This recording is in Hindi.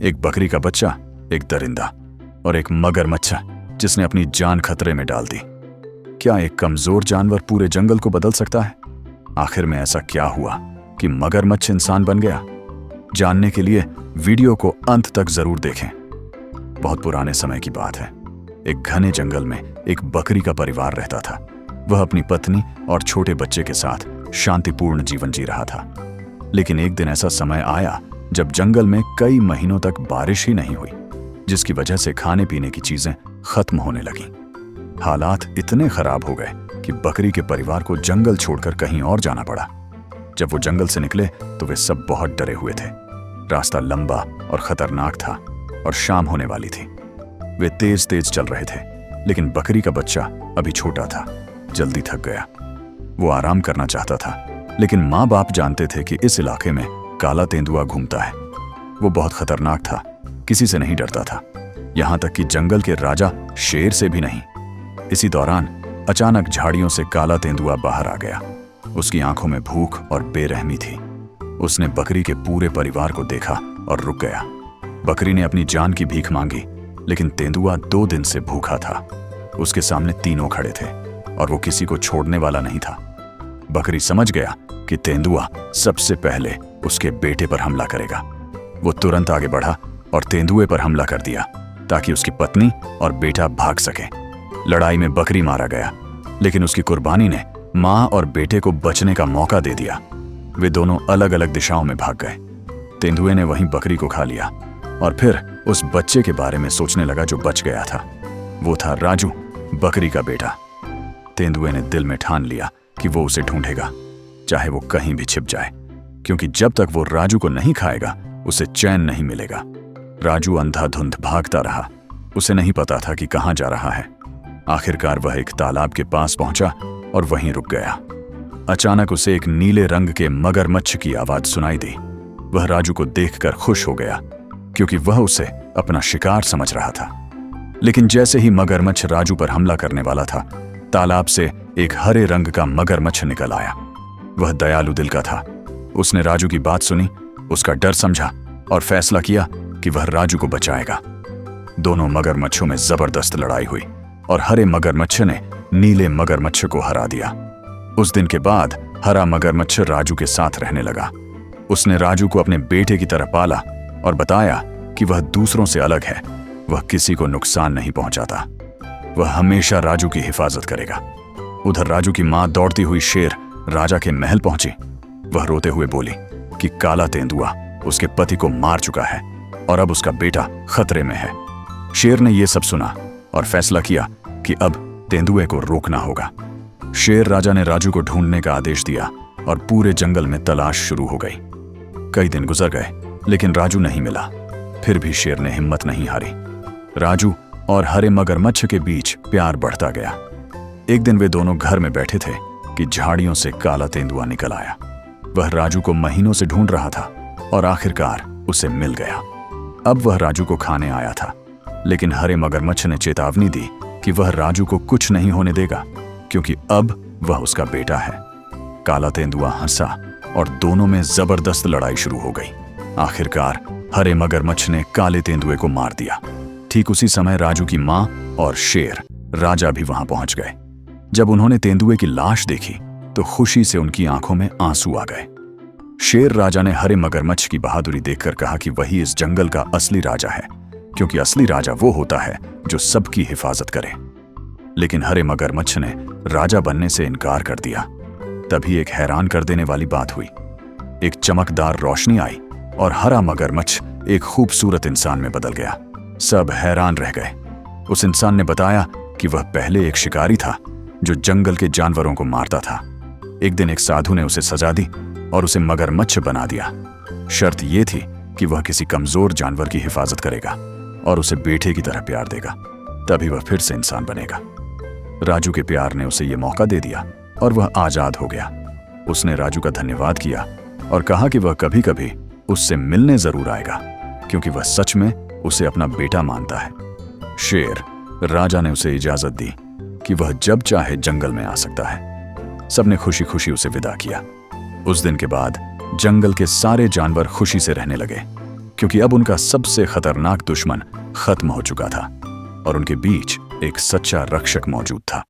एक बकरी का बच्चा, एक दरिंदा और एक मगरमच्छ जिसने अपनी जान खतरे में डाल दी। क्या एक कमजोर जानवर पूरे जंगल को बदल सकता है? आखिर में ऐसा क्या हुआ कि मगरमच्छ इंसान बन गया? जानने के लिए वीडियो को अंत तक जरूर देखें। बहुत पुराने समय की बात है। एक घने जंगल में एक बकरी का परिवार रहता था। वह अपनी पत्नी और छोटे बच्चे के साथ शांतिपूर्ण जीवन जी रहा था। लेकिन एक दिन ऐसा समय आया जब जंगल में कई महीनों तक बारिश ही नहीं हुई, जिसकी वजह से खाने पीने की चीजें खत्म होने लगीं। हालात इतने खराब हो गए कि बकरी के परिवार को जंगल छोड़कर कहीं और जाना पड़ा। जब वो जंगल से निकले तो वे सब बहुत डरे हुए थे। रास्ता लंबा और खतरनाक था और शाम होने वाली थी। वे तेज तेज चल रहे थे, लेकिन बकरी का बच्चा अभी छोटा था, जल्दी थक गया। वो आराम करना चाहता था, लेकिन माँ बाप जानते थे कि इस इलाके में काला तेंदुआ घूमता है। वो बहुत खतरनाक था, किसी से नहीं डरता था, यहाँ तक कि जंगल के राजा शेर से भी नहीं। इसी दौरान अचानक झाड़ियों से काला तेंदुआ बाहर आ गया। उसकी आंखों में भूख और बेरहमी थी। उसने बकरी के पूरे परिवार को देखा और रुक गया। बकरी ने अपनी जान की भीख मांगी, लेकिन तेंदुआ 2 दिन से भूखा था। उसके सामने तीनों खड़े थे और वो किसी को छोड़ने वाला नहीं था। बकरी समझ गया कि तेंदुआ सबसे पहले उसके बेटे पर हमला करेगा। वो तुरंत आगे बढ़ा और तेंदुए पर हमला कर दिया ताकि उसकी पत्नी और बेटा भाग सके। लड़ाई में बकरी मारा गया, लेकिन उसकी कुर्बानी ने माँ और बेटे को बचने का मौका दे दिया। वे दोनों अलग अलग दिशाओं में भाग गए। तेंदुए ने वहीं बकरी को खा लिया और फिर उस बच्चे के बारे में सोचने लगा जो बच गया था। वो था राजू, बकरी का बेटा। तेंदुए ने दिल में ठान लिया कि वो उसे ढूंढेगा, चाहे वो कहीं भी छिप जाए, क्योंकि जब तक वो राजू को नहीं खाएगा उसे चैन नहीं मिलेगा। राजू अंधाधुंध भागता रहा। उसे नहीं पता था कि कहाँ जा रहा है। आखिरकार वह एक तालाब के पास पहुंचा और वहीं रुक गया। अचानक उसे एक नीले रंग के मगरमच्छ की आवाज सुनाई दी। वह राजू को देखकर खुश हो गया, क्योंकि वह उसे अपना शिकार समझ रहा था। लेकिन जैसे ही मगरमच्छ राजू पर हमला करने वाला था, तालाब से एक हरे रंग का मगरमच्छ निकल आया। वह दयालु दिल का था। उसने राजू की बात सुनी, उसका डर समझा और फैसला किया कि वह राजू को बचाएगा। दोनों मगरमच्छों में जबरदस्त लड़ाई हुई और हरे मगरमच्छ ने नीले मगरमच्छ को हरा दिया। उस दिन के बाद हरा मगरमच्छ राजू के साथ रहने लगा। उसने राजू को अपने बेटे की तरह पाला और बताया कि वह दूसरों से अलग है। वह किसी को नुकसान नहीं पहुंचाता। वह हमेशा राजू की हिफाजत करेगा। उधर राजू की मां दौड़ती हुई शेर राजा के महल पहुंची। वह रोते हुए बोली कि काला तेंदुआ उसके पति को मार चुका है और अब उसका बेटा खतरे में है। शेर ने यह सब सुना और फैसला किया कि अब तेंदुए को रोकना होगा। शेर राजा ने राजू को ढूंढने का आदेश दिया और पूरे जंगल में तलाश शुरू हो गई। कई दिन गुजर गए, लेकिन राजू नहीं मिला। फिर भी शेर ने हिम्मत नहीं हारी। राजू और हरे मगरमच्छ के बीच प्यार बढ़ता गया। एक दिन वे दोनों घर में बैठे थे कि झाड़ियों से काला तेंदुआ निकल आया। वह राजू को महीनों से ढूंढ रहा था और आखिरकार उसे मिल गया। अब वह राजू को खाने आया था, लेकिन हरे मगरमच्छ ने चेतावनी दी कि वह राजू को कुछ नहीं होने देगा, क्योंकि अब वह उसका बेटा है। काला तेंदुआ हंसा और दोनों में जबरदस्त लड़ाई शुरू हो गई। आखिरकार हरे मगरमच्छ ने काले तेंदुए को मार दिया। ठीक उसी समय राजू की मां और शेर राजा भी वहां पहुंच गए। जब उन्होंने तेंदुए की लाश देखी तो खुशी से उनकी आंखों में आंसू आ गए। शेर राजा ने हरे मगरमच्छ की बहादुरी देखकर कहा कि वही इस जंगल का असली राजा है, क्योंकि असली राजा वो होता है जो सबकी हिफाजत करे। लेकिन हरे मगरमच्छ ने राजा बनने से इनकार कर दिया। तभी एक हैरान कर देने वाली बात हुई। एक चमकदार रोशनी आई और हरा मगरमच्छ एक खूबसूरत इंसान में बदल गया। सब हैरान रह गए। उस इंसान ने बताया कि वह पहले एक शिकारी था जो जंगल के जानवरों को मारता था। एक दिन एक साधु ने उसे सजा दी और उसे मगरमच्छ बना दिया। शर्त यह थी कि वह किसी कमजोर जानवर की हिफाजत करेगा और उसे बेटे की तरह प्यार देगा, तभी वह फिर से इंसान बनेगा। राजू के प्यार ने उसे यह मौका दे दिया और वह आजाद हो गया। उसने राजू का धन्यवाद किया और कहा कि वह कभी कभी उससे मिलने जरूर आएगा, क्योंकि वह सच में उसे अपना बेटा मानता है। शेर राजा ने उसे इजाजत दी कि वह जब चाहे जंगल में आ सकता है। सबने खुशी खुशी उसे विदा किया। उस दिन के बाद जंगल के सारे जानवर खुशी से रहने लगे। क्योंकि अब उनका सबसे खतरनाक दुश्मन खत्म हो चुका था और उनके बीच एक सच्चा रक्षक मौजूद था।